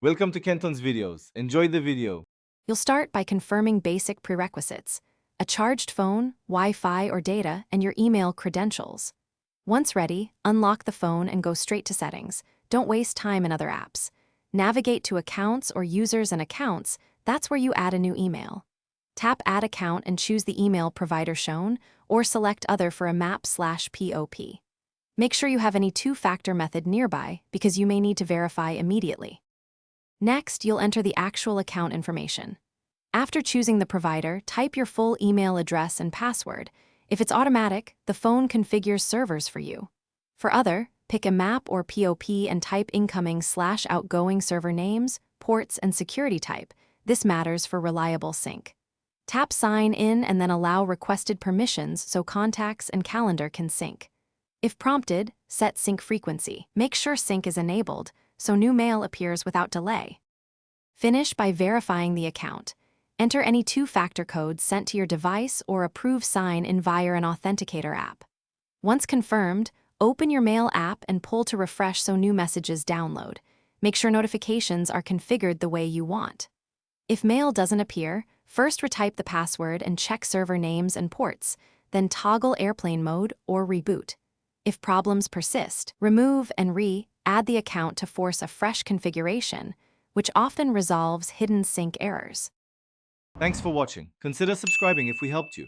Welcome to Kenton's videos. Enjoy the video. You'll start by confirming basic prerequisites: a charged phone, Wi-Fi or data, and your email credentials. Once ready, unlock the phone and go straight to settings. Don't waste time in other apps. Navigate to Accounts or Users and Accounts. That's where you add a new email. Tap Add Account and choose the email provider shown, or select Other for a map/POP. Make sure you have any two-factor method nearby because you may need to verify immediately. Next, you'll enter the actual account information. After choosing the provider, type your full email address and password. If it's automatic, the phone configures servers for you. For other, pick a map or POP and type incoming/outgoing server names, ports, and security type. This matters for reliable sync. Tap Sign In and then allow requested permissions so contacts and calendar can sync. If prompted, set sync frequency. Make sure sync is enabled so new mail appears without delay. Finish by verifying the account. Enter any two-factor codes sent to your device or approve sign in via an authenticator app. Once confirmed, open your Mail app and pull to refresh so new messages download. Make sure notifications are configured the way you want. If mail doesn't appear, first retype the password and check server names and ports, then toggle airplane mode or reboot. If problems persist, remove and add the account to force a fresh configuration, which often resolves hidden sync errors. Thanks for watching. Consider subscribing if we helped you.